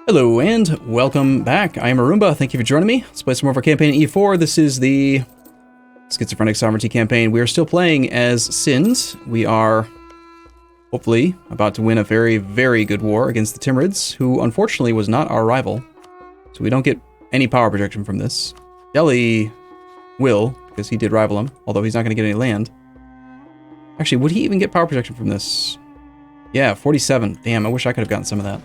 Hello and welcome back. I am Arumba. Thank you for joining me. Let's play some more of our campaign in EU4. This is the Schizophrenic Sovereignty campaign. We are still playing as Sins. We are hopefully about to win a very, very good war against the Timurids, who unfortunately was not our rival. So we don't get any power projection from this. Delhi will, because he did rival him, although he's not going to get any land. Actually, would he even get power projection from this? Yeah, 47. Damn, I wish I could have gotten some of that.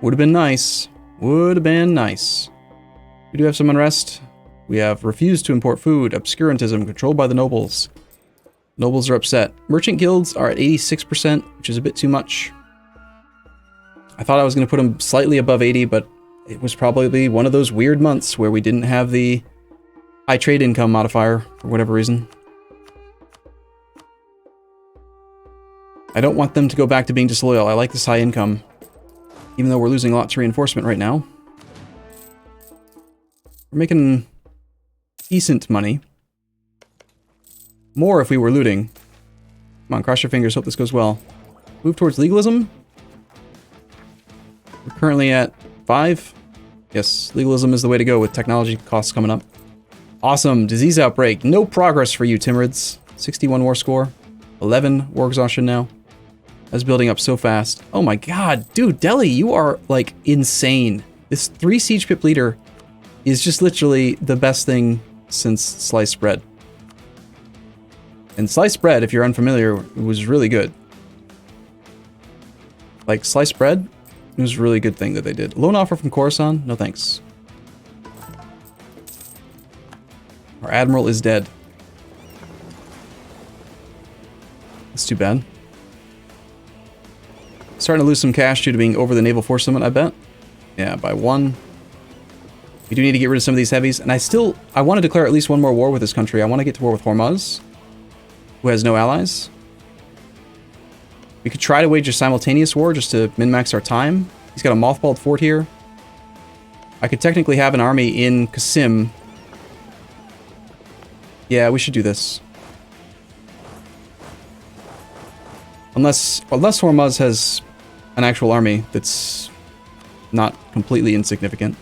Would have been nice. Would have been nice. We do have some unrest. We have refused to import food, obscurantism, controlled by the nobles. Nobles are upset. Merchant guilds are at 86%, which is a bit too much. I thought I was going to put them slightly above 80, but it was probably one of those weird months where we didn't have the high trade income modifier for whatever reason. I don't want them to go back to being disloyal. I like this high income. Even though we're losing a lot to reinforcement right now. We're making decent money. More if we were looting. Come on, cross your fingers, hope this goes well. Move towards legalism. We're currently at 5. Yes, legalism is the way to go with technology costs coming up. Awesome, disease outbreak. No progress for you, Timurids. 61 war score. 11 war exhaustion now. That's building up so fast. Oh my god, dude, Delhi, you are, like, insane. This 3 siege pip leader is just literally the best thing since sliced bread. And sliced bread, if you're unfamiliar, was really good. Like, sliced bread, it was a really good thing that they did. Loan offer from Khorasan? No thanks. Our admiral is dead. That's too bad. Starting to lose some cash due to being over the naval force limit, I bet. Yeah, by 1. We do need to get rid of some of these heavies. And I want to declare at least one more war with this country. I want to get to war with Hormuz, who has no allies. We could try to wage a simultaneous war just to min-max our time. He's got a mothballed fort here. I could technically have an army in Qasim. Yeah, we should do this. Unless Hormuz has an actual army that's not completely insignificant.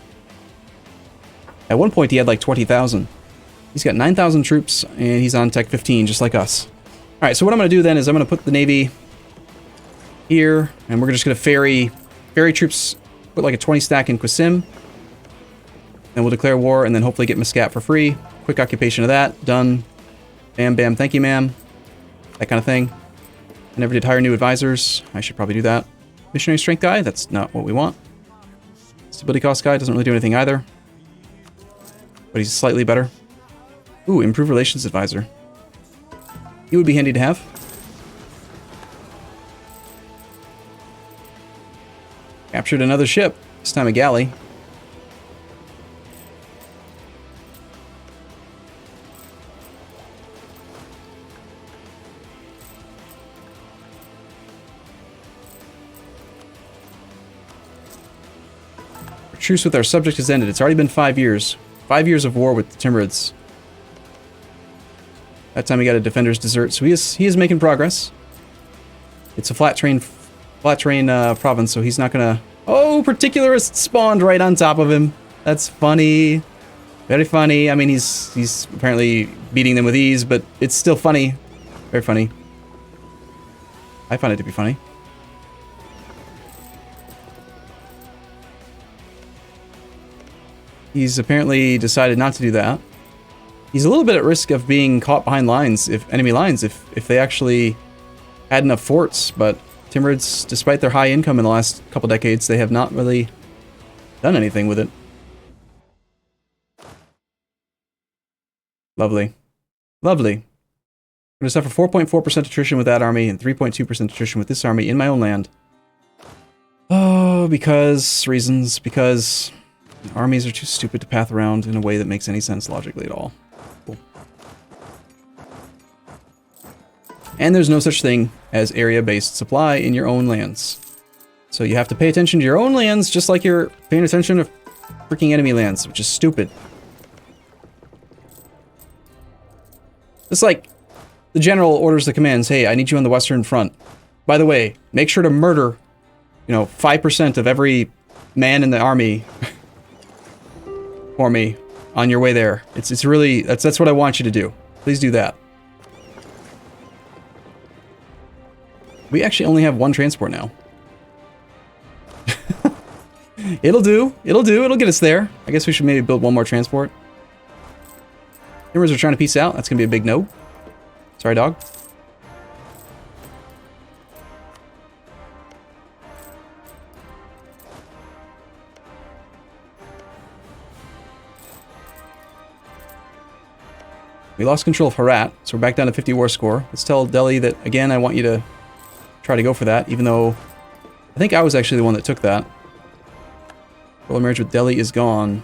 At one point he had like 20,000. He's got 9,000 troops and he's on tech 15 just like us. Alright, so what I'm going to do then is I'm going to put the navy here and we're just going to ferry troops, put like a 20 stack in Qasim. Then we'll declare war and then hopefully get Muscat for free. Quick occupation of that. Done. Bam, bam, thank you, ma'am. That kind of thing. I never did hire new advisors. I should probably do that. Missionary strength guy? That's not what we want. Stability cost guy doesn't really do anything either. But he's slightly better. Ooh, improved relations advisor. He would be handy to have. Captured another ship. This time a galley. Truce with our subject has ended. It's already been 5 years. 5 years of war with the Timurids. That time he got a defender's desert, so he is making progress. It's a flat terrain province, so he's not gonna. Oh, particularist spawned right on top of him. That's funny, very funny. I mean, he's apparently beating them with ease, but it's still funny, very funny. I find it to be funny. He's apparently decided not to do that. He's a little bit at risk of being caught behind lines, enemy lines, if they actually had enough forts, but Timurids, despite their high income in the last couple decades, they have not really done anything with it. Lovely. Lovely. I'm going to suffer 4.4% attrition with that army and 3.2% attrition with this army in my own land. Oh, reasons, because armies are too stupid to path around in a way that makes any sense logically at all. Cool. And there's no such thing as area-based supply in your own lands. So you have to pay attention to your own lands just like you're paying attention to freaking enemy lands, which is stupid. It's like the general orders the commands, hey, I need you on the Western Front. By the way, make sure to murder, 5% of every man in the army for me on your way there. It's really, that's what I want you to do. Please do that. We actually only have one transport now. It'll do. It'll do. It'll get us there. I guess we should maybe build one more transport. Timurid are trying to peace out. That's going to be a big no. Sorry, dog. We lost control of Herat, so we're back down to 50 war score. Let's tell Delhi that, again, I want you to try to go for that, even though I think I was actually the one that took that. Royal marriage with Delhi is gone.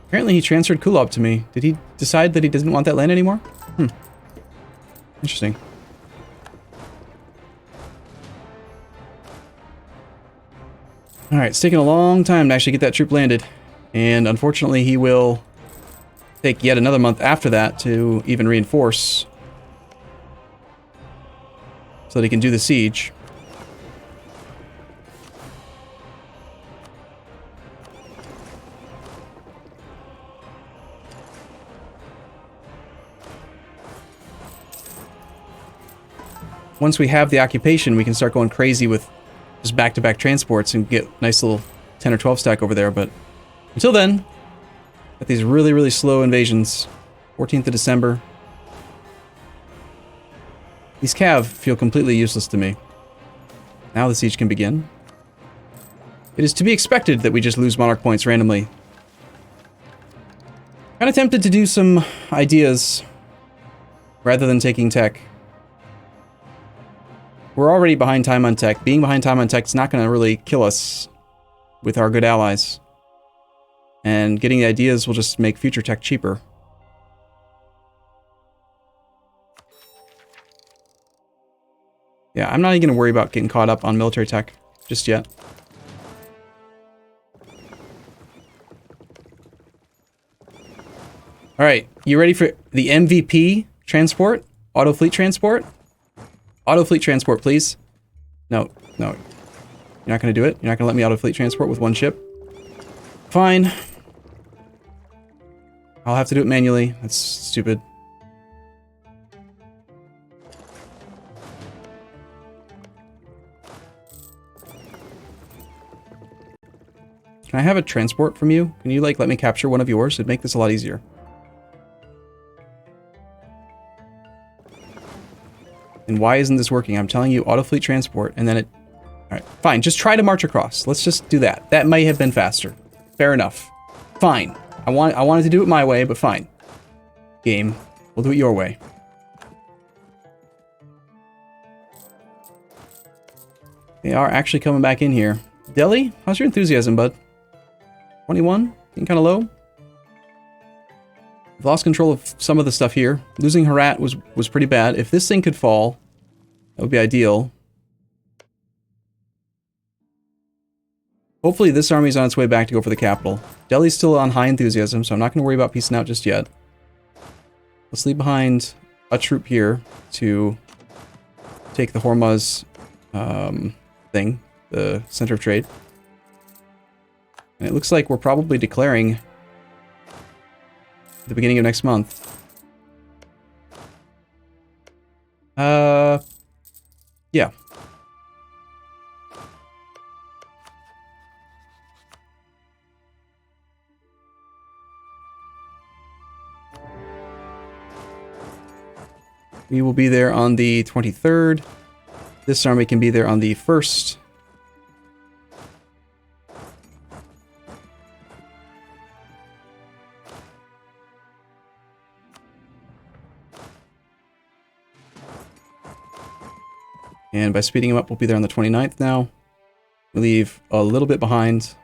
Apparently he transferred Kulab to me. Did he decide that he doesn't want that land anymore? Interesting. Alright, it's taken a long time to actually get that troop landed. And unfortunately he will take yet another month after that to even reinforce. So that he can do the siege. Once we have the occupation, we can start going crazy with just back-to-back transports and get a nice little 10 or 12 stack over there, but until then, got these really, really slow invasions. 14th of December. These cav feel completely useless to me. Now the siege can begin. It is to be expected that we just lose monarch points randomly. Kind of tempted to do some ideas rather than taking tech. We're already behind time on tech. Being behind time on tech is not going to really kill us with our good allies. And getting the ideas will just make future tech cheaper. Yeah, I'm not even going to worry about getting caught up on military tech just yet. Alright, you ready for the MVP transport? Auto fleet transport? Auto fleet transport, please. No, no. You're not going to do it? You're not going to let me auto fleet transport with one ship? Fine. I'll have to do it manually. That's stupid. Can I have a transport from you? Can you, like, let me capture one of yours? It'd make this a lot easier. And why isn't this working? I'm telling you, auto fleet transport, and then it... Alright, fine, just try to march across. Let's just do that. That may have been faster. Fair enough. Fine. I wanted to do it my way, but fine. Game. We'll do it your way. They are actually coming back in here. Delhi, how's your enthusiasm, bud? 21? Getting kind of low? I've lost control of some of the stuff here. Losing Herat was pretty bad. If this thing could fall, that would be ideal. Hopefully this army's on its way back to go for the capital. Delhi's still on high enthusiasm, so I'm not going to worry about piecing out just yet. Let's leave behind a troop here to take the Hormuz thing, the center of trade. And it looks like we're probably declaring at the beginning of next month. Yeah. We will be there on the 23rd. This army can be there on the 1st. And by speeding him up, we'll be there on the 29th now. We leave a little bit behind.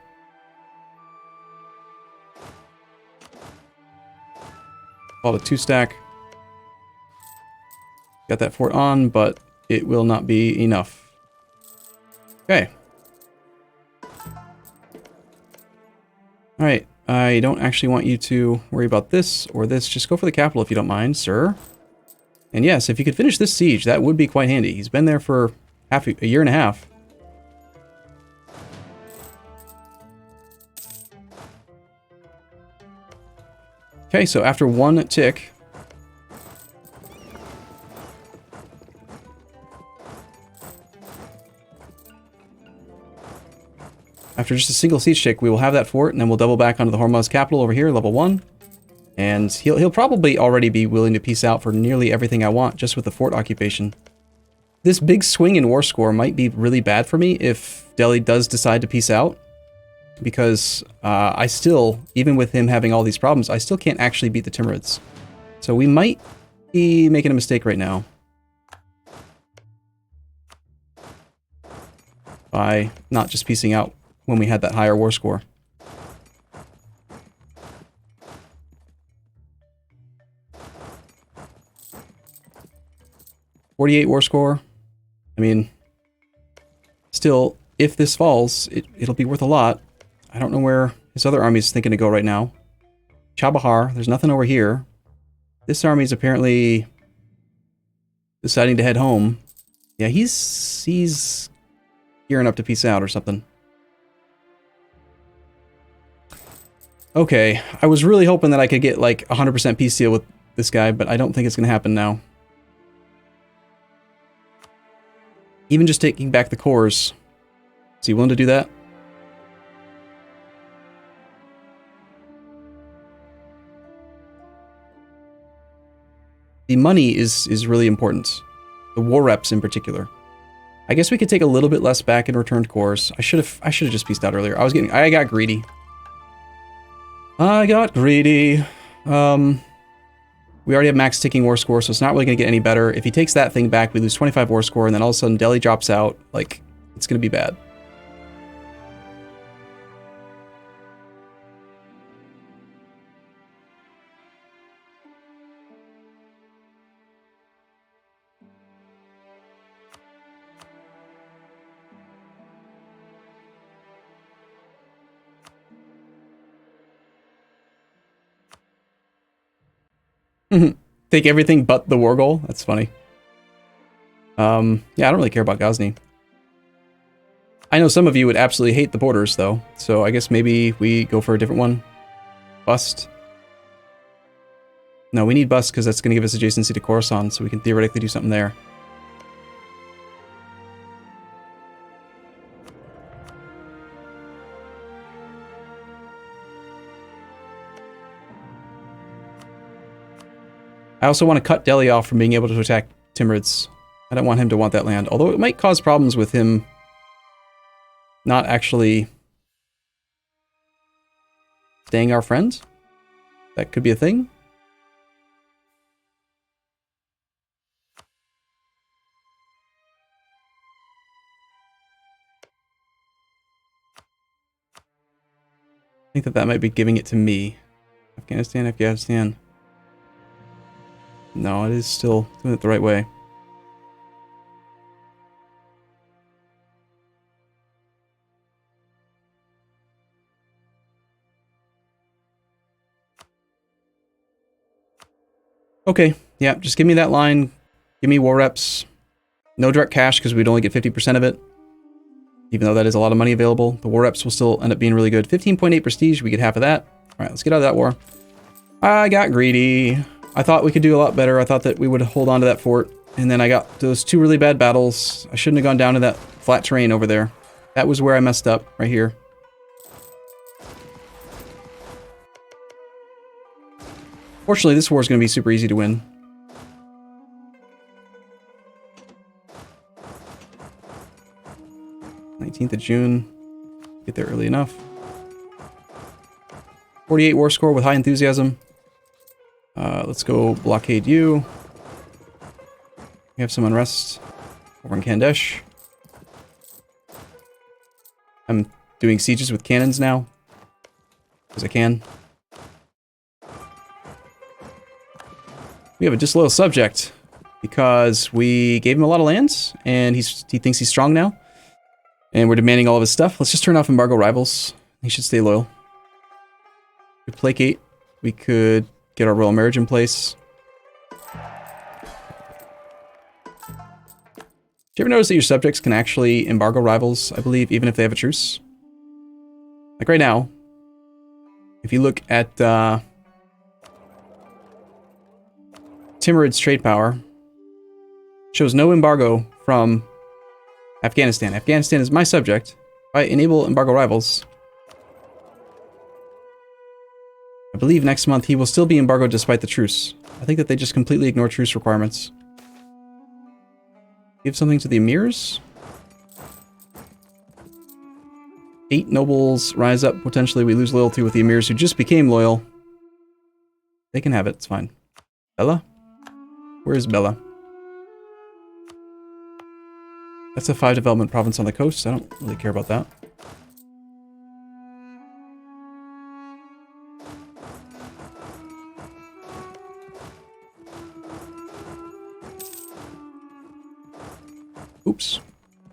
Called a 2-stack. Got that fort on, but it will not be enough. Okay. Alright, I don't actually want you to worry about this or this. Just go for the capital if you don't mind, sir. And yes, if you could finish this siege, that would be quite handy. He's been there for a year and a half. Okay, so after one tick... After just a single siege tick, we will have that fort, and then we'll double back onto the Hormuz capital over here, level 1. And he'll probably already be willing to peace out for nearly everything I want, just with the fort occupation. This big swing in war score might be really bad for me if Delhi does decide to peace out. Because I still, even with him having all these problems, I still can't actually beat the Timurids. So we might be making a mistake right now. By not just peacing out when we had that higher war score. .48 war score. I mean, still, if this falls, it'll be worth a lot. I don't know where his other army is thinking to go right now. Chabahar, there's nothing over here. This army is apparently deciding to head home. Yeah, he's gearing up to peace out or something. Okay, I was really hoping that I could get like 100% peace deal with this guy, but I don't think it's going to happen now. Even just taking back the cores. Is he willing to do that? The money is really important. The war reps in particular. I guess we could take a little bit less back in returned cores. I should have just pieced out earlier. I got greedy. I got greedy. We already have max ticking war score, so it's not really going to get any better. If he takes that thing back, we lose 25 war score, and then all of a sudden Delhi drops out. Like, it's going to be bad. Take everything but the war goal? That's funny. Yeah, I don't really care about Ghazni. I know some of you would absolutely hate the borders, though, so I guess maybe we go for a different one. Bust. No, we need bust because that's going to give us adjacency to Khorasan, so we can theoretically do something there. I also want to cut Delhi off from being able to attack Timurids. I don't want him to want that land, although it might cause problems with him not actually staying our friend. That could be a thing. I think that might be giving it to me. Afghanistan. No, it is still doing it the right way. Okay, yeah, just give me that line. Give me war reps. No direct cash because we'd only get 50% of it. Even though that is a lot of money available. The war reps will still end up being really good. 15.8 prestige, we get half of that. Alright, let's get out of that war. I got greedy. I thought we could do a lot better. I thought that we would hold on to that fort. And then I got those two really bad battles. I shouldn't have gone down to that flat terrain over there. That was where I messed up, right here. Fortunately, this war is going to be super easy to win. June 19th. Get there early enough. 48 war score with high enthusiasm. Let's go blockade you. We have some unrest over in Kandesh. I'm doing sieges with cannons now. Because I can. We have a disloyal subject. Because we gave him a lot of lands. And he thinks he's strong now. And we're demanding all of his stuff. Let's just turn off embargo rivals. He should stay loyal. We placate. We could get our royal marriage in place. Do you ever notice that your subjects can actually embargo rivals, I believe, even if they have a truce? Like right now, if you look at Timurid's trade power, shows no embargo from Afghanistan. Afghanistan is my subject. If I enable embargo rivals, I believe next month he will still be embargoed despite the truce. I think that they just completely ignore truce requirements. Give something to the emirs. 8 nobles rise up. Potentially we lose loyalty with the emirs who just became loyal. They can have it. It's fine. Bella? Where's Bella? That's a 5 development province on the coast. I don't really care about that. Oops.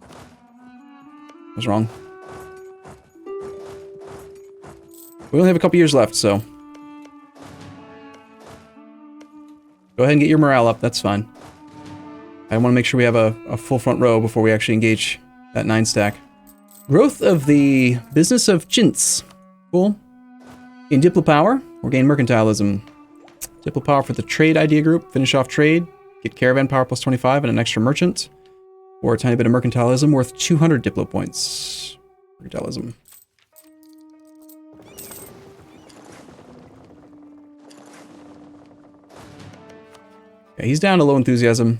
I was wrong. We only have a couple years left, so go ahead and get your morale up. That's fine. I want to make sure we have a full front row before we actually engage that 9 stack. Growth of the business of chintz. Cool. Gain diplo power or gain mercantilism. Diplo power for the trade idea group. Finish off trade. Get caravan power plus 25 and an extra merchant. Or a tiny bit of mercantilism worth 200 diplo points. Mercantilism. Okay, he's down to low enthusiasm.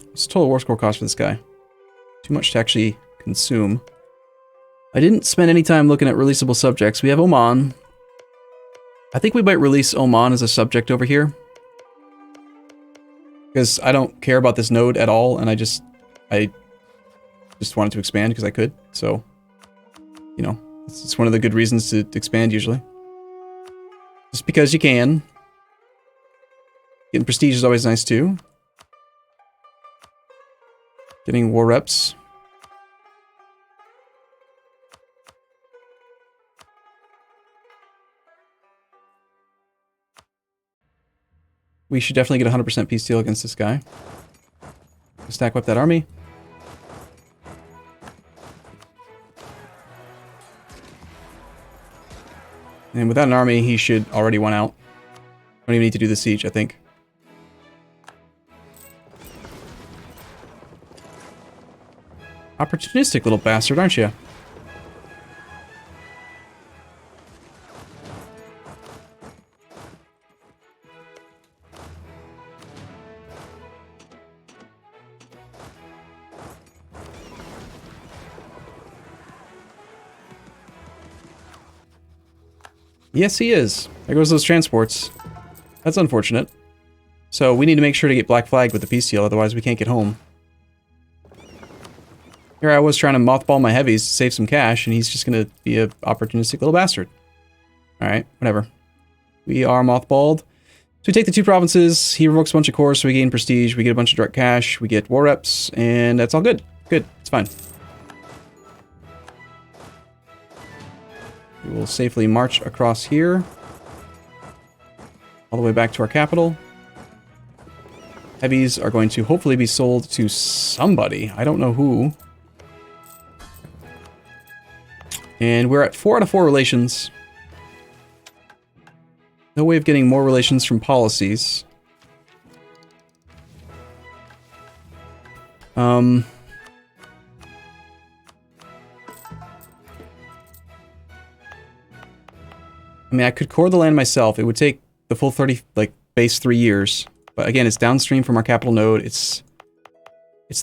What's the total war score cost for this guy? Too much to actually consume. I didn't spend any time looking at releasable subjects. We have Oman. I think we might release Oman as a subject over here. Because I don't care about this node at all, and I just wanted to expand because I could. So, you know, it's one of the good reasons to expand usually. Just because you can. Getting prestige is always nice too. Getting war reps. We should definitely get 100% peace deal against this guy. Stack up that army. And without an army, he should already win out. Don't even need to do the siege, I think. Opportunistic little bastard, aren't you? Yes, he is. There goes those transports. That's unfortunate. So we need to make sure to get black flagged with the peace deal, otherwise we can't get home. Here I was trying to mothball my heavies to save some cash, and he's just going to be an opportunistic little bastard. Alright, whatever. We are mothballed. So we take the 2 provinces, he revokes a bunch of cores, so we gain prestige, we get a bunch of direct cash, we get war reps, and that's all good. Good, it's fine. We will safely march across here. All the way back to our capital. Heavies are going to hopefully be sold to somebody. I don't know who. And we're at 4 out of 4 relations. No way of getting more relations from policies. I mean, I could core the land myself. It would take the full 30, like, base 3 years. But again, it's downstream from our capital node. It's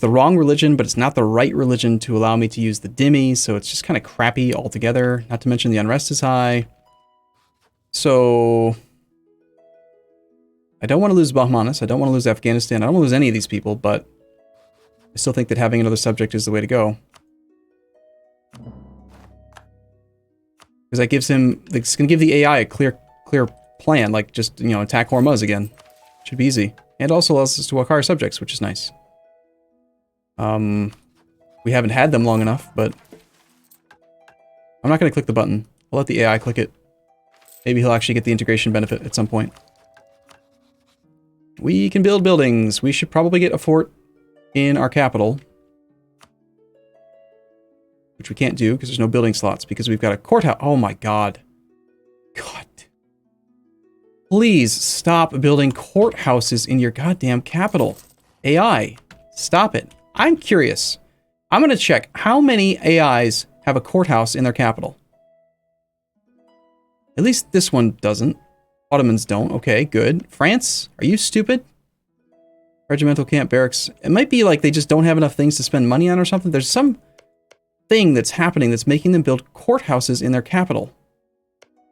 the wrong religion, but it's not the right religion to allow me to use the dhimmi, so it's just kind of crappy altogether. Not to mention the unrest is high. So I don't want to lose Bahmanis. I don't want to lose Afghanistan. I don't want to lose any of these people, but I still think that having another subject is the way to go. Because that gives him, it's going to give the AI a clear plan, like just, you know, attack Hormuz again. Should be easy. And also allows us to acquire subjects, which is nice. We haven't had them long enough, but I'm not going to click the button. I'll let the AI click it. Maybe he'll actually get the integration benefit at some point. We can build buildings. We should probably get a fort in our capital. Which we can't do because there's no building slots because we've got a courthouse. Oh my god. God. Please stop building courthouses in your goddamn capital. AI, stop it. I'm curious. I'm going to check how many AIs have a courthouse in their capital. At least this one doesn't. Ottomans don't. Okay, good. France, are you stupid? Regimental camp barracks. It might be like they just don't have enough things to spend money on or something. There's some thing that's happening that's making them build courthouses in their capital.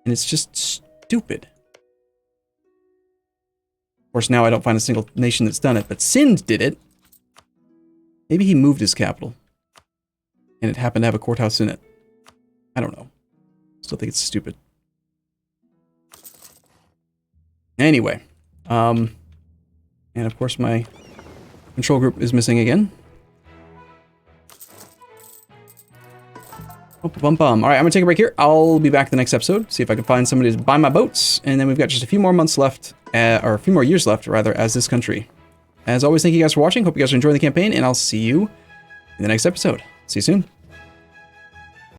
And it's just stupid. Of course, now I don't find a single nation that's done it, but Sind did it. Maybe he moved his capital. And it happened to have a courthouse in it. I don't know. Still think it's stupid. Anyway. And of course my control group is missing again. Alright, I'm gonna take a break here. I'll be back the next episode, see if I can find somebody to buy my boats, and then we've got just a few more months left, or a few more years left, rather, as this country. As always, thank you guys for watching. Hope you guys are enjoying the campaign, and I'll see you in the next episode. See you soon.